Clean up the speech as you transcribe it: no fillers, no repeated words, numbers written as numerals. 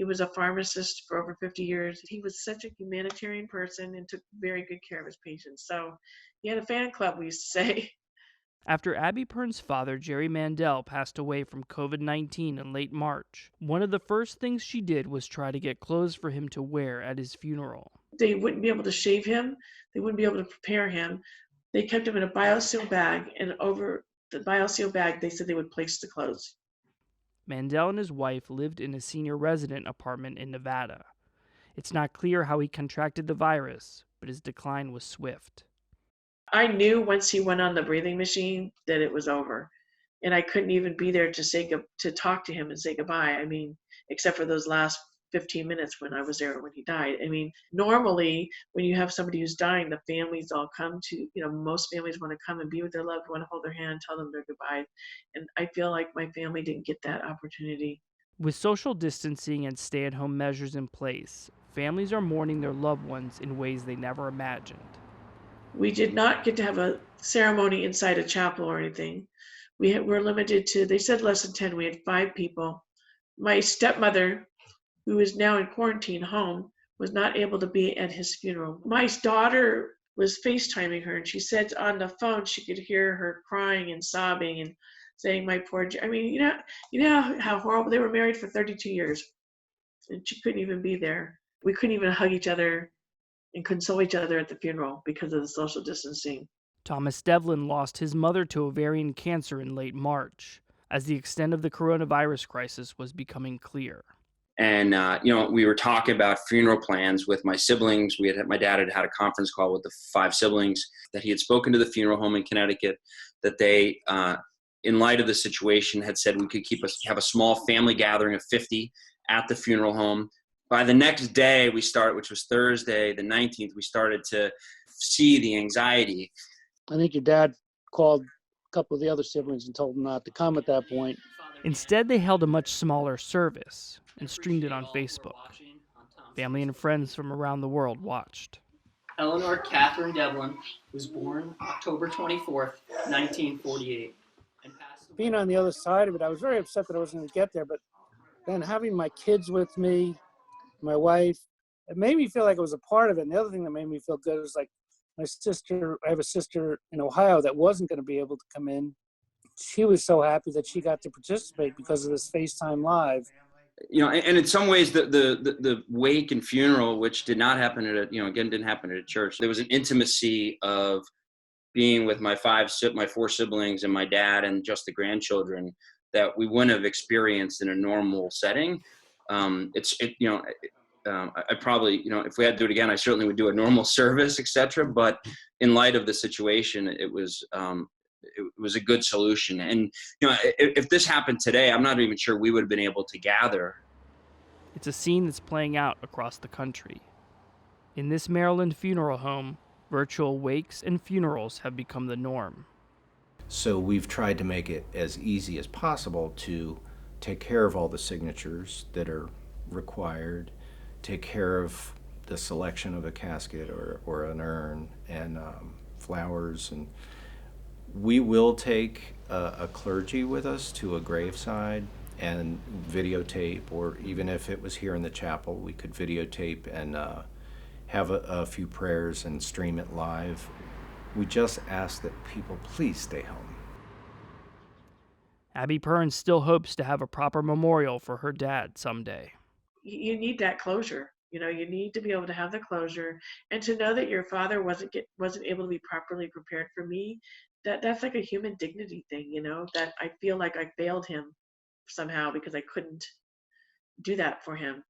He was a pharmacist for over 50 years. He was such a humanitarian person and took very good care of his patients. So he had a fan club, we used to say. After Abby Pern's father, Jerry Mandel, passed away from COVID-19 in late March, one of the first things she did was try to get clothes for him to wear at his funeral. They wouldn't be able to shave him. They wouldn't be able to prepare him. They kept him in a bioseal bag, and over the bioseal bag, they said they would place the clothes. Mandel and his wife lived in a senior resident apartment in Nevada. It's not clear how he contracted the virus, but his decline was swift. I knew once he went on the breathing machine that it was over, and I couldn't even be there to talk to him and say goodbye. I mean, except for those last 15 minutes when I was there when he died. I mean, normally when you have somebody who's dying, the families all come to, most families want to come and be with their loved one, hold their hand, tell them their goodbye. And I feel like my family didn't get that opportunity. With social distancing and stay-at-home measures in place, families are mourning their loved ones in ways they never imagined. We did not get to have a ceremony inside a chapel or anything. We're limited to, they said less than 10. We had 5 people. My stepmother, who is now in quarantine home, was not able to be at his funeral. My daughter was FaceTiming her, and she said on the phone she could hear her crying and sobbing and saying, "My poor," I mean, you know how horrible. They were married for 32 years, and she couldn't even be there. We couldn't even hug each other and console each other at the funeral because of the social distancing. Thomas Devlin lost his mother to ovarian cancer in late March, as the extent of the coronavirus crisis was becoming clear. And, we were talking about funeral plans with my siblings. My dad had a conference call with the 5 siblings that he had spoken to the funeral home in Connecticut, that they, in light of the situation, had said we could have a small family gathering of 50 at the funeral home. By the next day which was Thursday, the 19th, we started to see the anxiety. I think your dad called a couple of the other siblings and told them not to come at that point. Instead, they held a much smaller service and streamed it on Facebook. Family and friends from around the world watched. Eleanor Catherine Devlin was born October 24th, 1948. Being on the other side of it, I was very upset that I wasn't going to get there, but then having my kids with me, my wife, it made me feel like I was a part of it. And the other thing that made me feel good was like I have a sister in Ohio that wasn't going to be able to come in. She was so happy that she got to participate because of this FaceTime Live. And in some ways, the wake and funeral, which did not happen didn't happen at a church. There was an intimacy of being with my 4 siblings and my dad and just the grandchildren that we wouldn't have experienced in a normal setting. I probably, if we had to do it again, I certainly would do a normal service, etc. But in light of the situation, it was a good solution. And, if this happened today, I'm not even sure we would have been able to gather. It's a scene that's playing out across the country. In this Maryland funeral home, virtual wakes and funerals have become the norm. So we've tried to make it as easy as possible to take care of all the signatures that are required, take care of the selection of a casket or an urn and flowers. And we will take a clergy with us to a graveside and videotape, or even if it was here in the chapel, we could videotape and have a few prayers and stream it live. We just ask that people please stay home. Abby Pern still hopes to have a proper memorial for her dad someday. You need that closure. You need to be able to have the closure and to know that your father wasn't able to be properly prepared for me. That's like a human dignity thing, that I feel like I failed him somehow because I couldn't do that for him.